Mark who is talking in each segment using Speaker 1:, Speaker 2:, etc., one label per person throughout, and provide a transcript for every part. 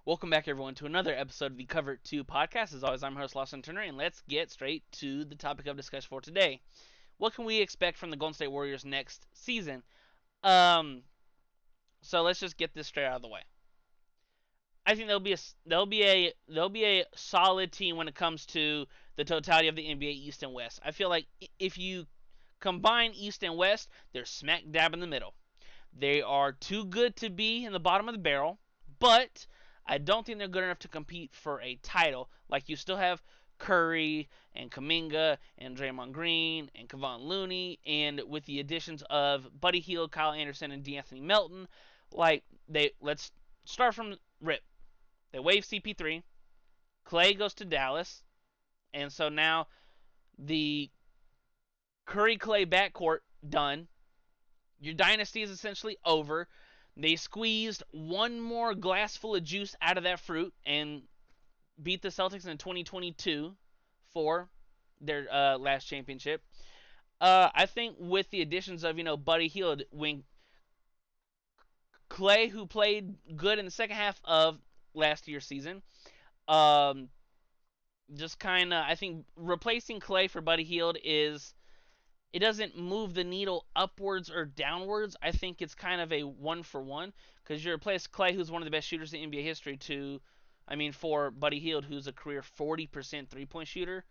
Speaker 1: Welcome back, everyone, to another episode of the Cover 2 podcast. As always, I'm your host, Lawson Turner, and let's get straight to the topic of discussion for today. What can we expect from the Golden State Warriors next season? Um, so let's just get this straight out of the way. I think they'll be a solid team when it comes to the totality of the NBA East and West. I feel like if you combine East and West, they're smack dab in the middle. They are too good to be in the bottom of the barrel, but I don't think they're good enough to compete for a title. Like, you still have Curry and Kuminga and Draymond Green and Kevon Looney, and with the additions of Buddy Hield, Kyle Anderson, and D'Anthony Melton, let's start from rip. They waive CP3. Klay goes to Dallas, and so now the Curry Klay backcourt done. Your dynasty is essentially over. They squeezed one more glass full of juice out of that fruit and beat the Celtics in 2022 for their last championship. I think with the additions of Buddy Hield, when Klay, who played good in the second half of last year's season, um, just kind of I think replacing Klay for Buddy Hield is it doesn't move the needle upwards or downwards. I think it's kind of a one for one because you replace Klay, who's one of the best shooters in NBA history, for Buddy Hield, who's a career 40% three-point shooter.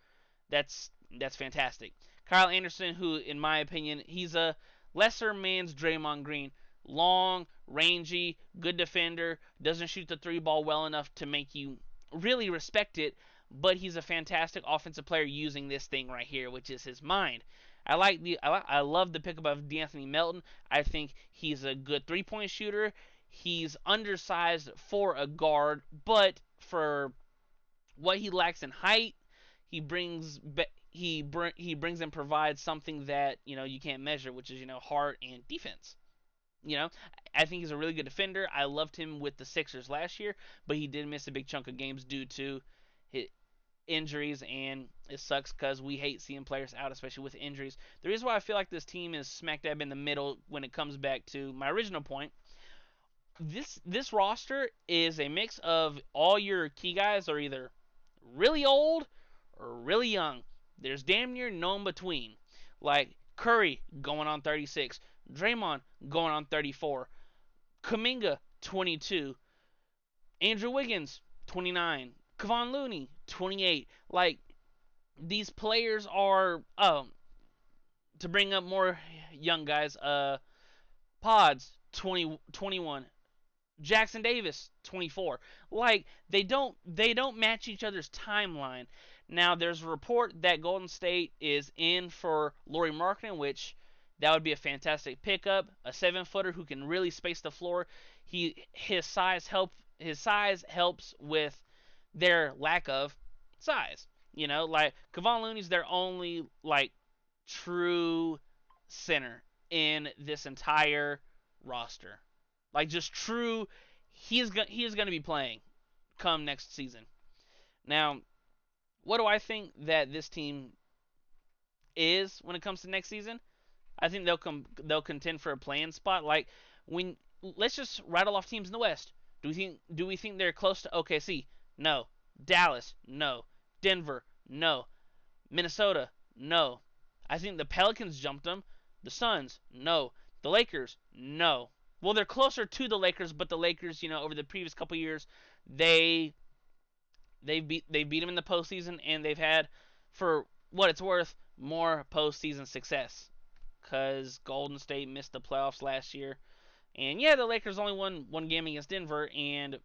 Speaker 1: That's fantastic. Kyle Anderson, who in my opinion, he's a lesser man's Draymond Green. Long, rangy, good defender, doesn't shoot the three ball well enough to make you really respect it, but he's a fantastic offensive player using this thing right here, which is his mind. I love the pickup of D'Anthony Melton. I think he's a good three-point shooter. He's undersized for a guard, but for what he lacks in height, he brings and provides something that you can't measure, which is heart and defense. I think he's a really good defender. I loved him with the Sixers last year, but he did miss a big chunk of games due to his injuries, and it sucks because we hate seeing players out, especially with injuries. The reason why I feel like this team is smack dab in the middle when it comes back to my original point, this roster is a mix of all your key guys are either really old or really young. There's damn near no in between. Like Curry going on 36, Draymond going on 34, Kuminga 22, Andrew Wiggins 29, Kevon Looney 28. Like, these players are to bring up more young guys, Pods 21, Jackson Davis 24. Like, they don't match each other's timeline. Now there's a report that Golden State is in for Lauri Markkanen, which that would be a fantastic pickup. A 7-footer who can really space the floor. His size helps with their lack of size. Like Kevon Looney's their only true center in this entire roster. Like, just true, he is going to be playing come next season. Now, what do I think that this team is when it comes to next season? I think they'll contend for a play-in spot. Like, when let's just rattle off teams in the West. Do we think they're close to OKC? No. Dallas? No. Denver? No. Minnesota? No. I think the Pelicans jumped them. The Suns? No. The Lakers? No. Well, they're closer to the Lakers, but the Lakers, over the previous couple years, they beat them in the postseason, and they've had, for what it's worth, more postseason success. Because Golden State missed the playoffs last year. And yeah, the Lakers only won one game against Denver, and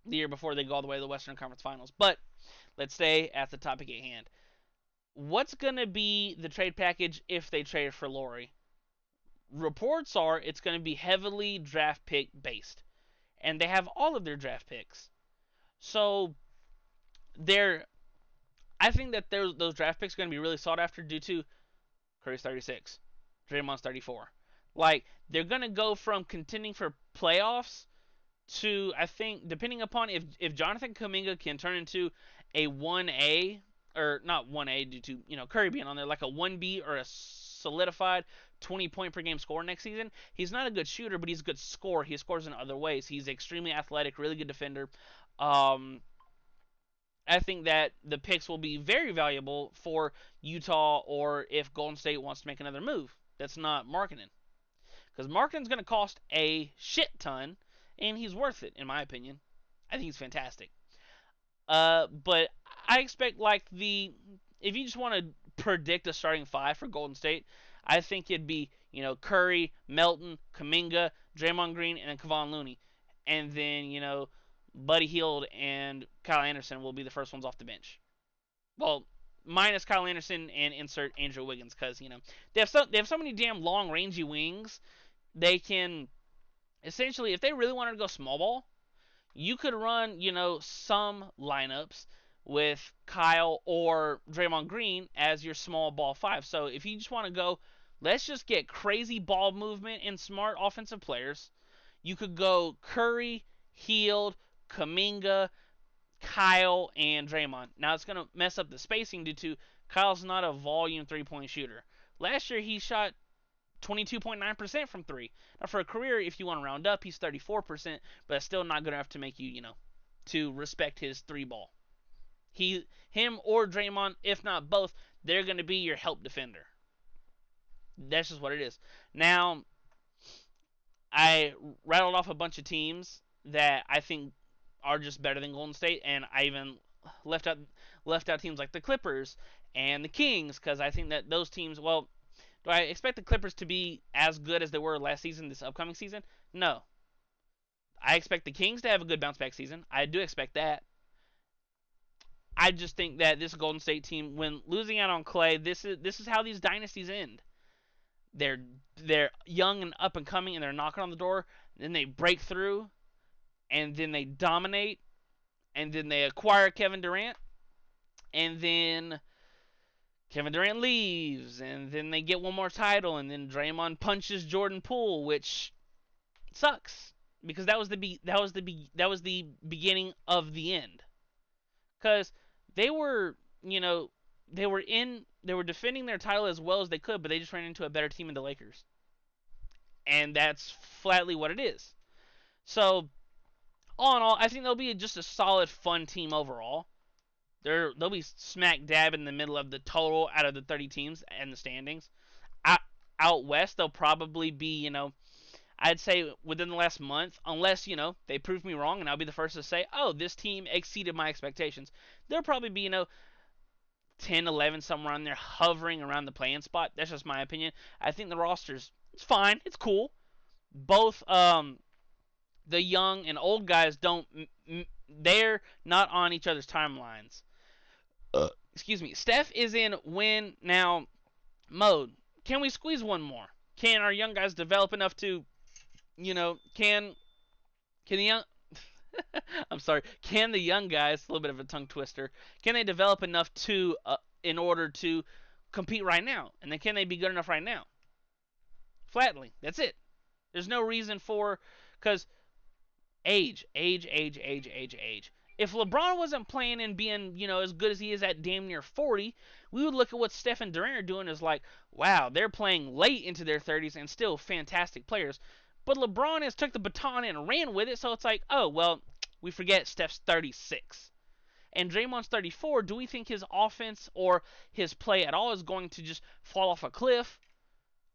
Speaker 1: the year before they go all the way to the Western Conference Finals. But let's stay at the topic at hand. What's going to be the trade package if they trade for Lauri? Reports are it's going to be heavily draft pick based. And they have all of their draft picks. So I think that those draft picks are going to be really sought after due to Curry's 36, Draymond's 34. Like, they're going to go from contending for playoffs to, I think, depending upon if Jonathan Kuminga can turn into a 1A, or not 1A due to Curry being on there, like a 1B or a solidified 20-point per game scorer next season. He's not a good shooter, but he's a good scorer. He scores in other ways. He's extremely athletic, really good defender. Um, I think that the picks will be very valuable for Utah, or if Golden State wants to make another move. That's not marketing, because marketing's going to cost a shit ton, and he's worth it in my opinion. I think he's fantastic. But I expect if you just want to predict a starting five for Golden State, I think it'd be Curry, Melton, Kuminga, Draymond Green, and then Kevon Looney, and then Buddy Hield and Kyle Anderson will be the first ones off the bench. Well, minus Kyle Anderson and insert Andrew Wiggins, because they have so many damn long rangy wings. They can essentially, if they really wanted to go small ball, you could run, some lineups with Kyle or Draymond Green as your small ball five. So if you just want to go, let's just get crazy ball movement and smart offensive players, you could go Curry, Hield, Kuminga, Kyle, and Draymond. Now it's going to mess up the spacing due to Kyle's not a volume three-point shooter. Last year he shot 22.9% from three. Now for a career, if you want to round up, he's 34%, but that's still not good enough to make you, to respect his three ball. Him or Draymond, if not both, they're going to be your help defender. That's just what it is. Now, I rattled off a bunch of teams that I think are just better than Golden State, and I even left out teams like the Clippers and the Kings, because I think that those teams, well, do I expect the Clippers to be as good as they were last season, this upcoming season? No. I expect the Kings to have a good bounce back season. I do expect that. I just think that this Golden State team, when losing out on Klay, this is how these dynasties end. They're young and up and coming, and they're knocking on the door. Then they break through, and then they dominate, and then they acquire Kevin Durant, and then Kevin Durant leaves, and then they get one more title, and then Draymond punches Jordan Poole, which sucks, because that was the beginning of the end. Because they were they were defending their title as well as they could, but they just ran into a better team in the Lakers, and that's flatly what it is. So all in all, I think they'll be just a solid, fun team overall. They'll be smack dab in the middle of the total out of the 30 teams and the standings. Out west, they'll probably be, I'd say within the last month, unless, they prove me wrong, and I'll be the first to say, oh, this team exceeded my expectations. They'll probably be, 10, 11, somewhere around there, hovering around the playing spot. That's just my opinion. I think the roster's, it's fine. It's cool. Both, the young and old guys they're not on each other's timelines. Excuse me. Steph is in win now mode. Can we squeeze one more? Can our young guys develop enough to, can the young I'm sorry. Can the young guys, a little bit of a tongue twister, can they develop enough to in order to compete right now? And then can they be good enough right now? Flatly. That's it. There's no reason because age. If LeBron wasn't playing and being, as good as he is at damn near 40, we would look at what Steph and Durant are doing as like, wow, they're playing late into their 30s and still fantastic players. But LeBron has took the baton and ran with it, so it's like, oh, well, we forget Steph's 36. And Draymond's 34. Do we think his offense or his play at all is going to just fall off a cliff?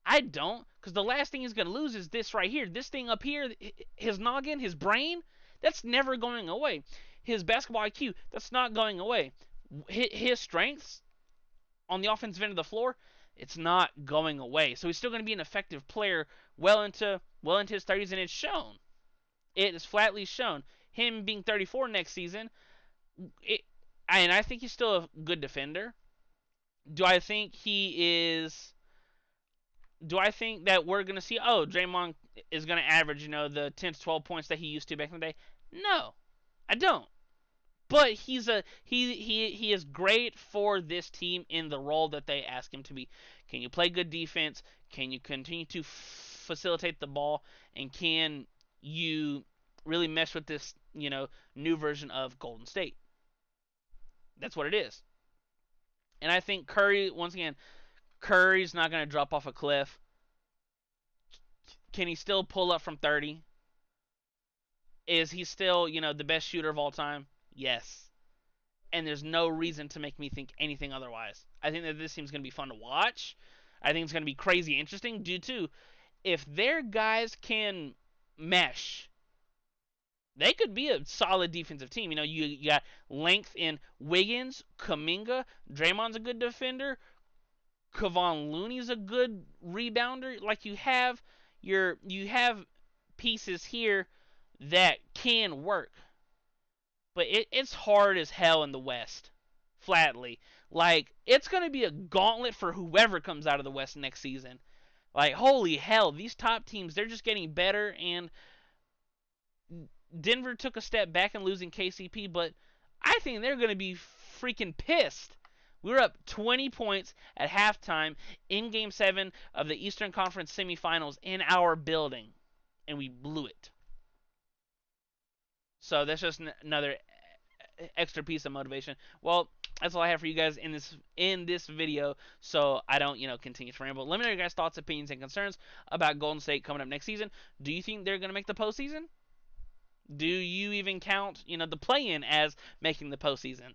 Speaker 1: I don't, because the last thing he's going to lose is this right here. This thing up here, his noggin, his brain, that's never going away. His basketball IQ, that's not going away. His strengths on the offensive end of the floor, it's not going away. So he's still going to be an effective player well into his 30s, and it's shown. It is flatly shown. Him being 34 next season, and I think he's still a good defender. Do I think that we're going to see, oh, Draymond is going to average, the 10 to 12 points that he used to back in the day? No, I don't. But he is great for this team in the role that they ask him to be. Can you play good defense? Can you continue to facilitate the ball? And can you really mess with this, new version of Golden State? That's what it is. And I think Curry, once again, Curry's not going to drop off a cliff. Can he still pull up from 30? Is he still, the best shooter of all time? Yes. And there's no reason to make me think anything otherwise. I think that this team's going to be fun to watch. I think it's going to be crazy interesting due to if their guys can mesh, they could be a solid defensive team. You got length in Wiggins, Kuminga, Draymond's a good defender, Kevon Looney's a good rebounder. Like you have pieces here that can work, but it's hard as hell in the West. Flatly, like it's gonna be a gauntlet for whoever comes out of the West next season. Like holy hell, these top teams they're just getting better, and Denver took a step back in losing KCP, but I think they're gonna be freaking pissed. We were up 20 points at halftime in Game 7 of the Eastern Conference semifinals in our building, and we blew it. So that's just another extra piece of motivation. Well, that's all I have for you guys in this video, so I don't continue to ramble. Let me know your guys' thoughts, opinions, and concerns about Golden State coming up next season. Do you think they're going to make the postseason? Do you even count the play-in as making the postseason?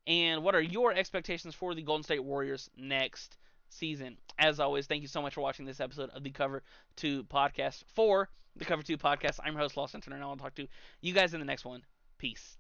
Speaker 1: And what are your expectations for the Golden State Warriors next season? As always, thank you so much for watching this episode of the Cover 2 Podcast. For the Cover 2 Podcast, I'm your host, Lawson Turner, and I want to talk to you guys in the next one. Peace.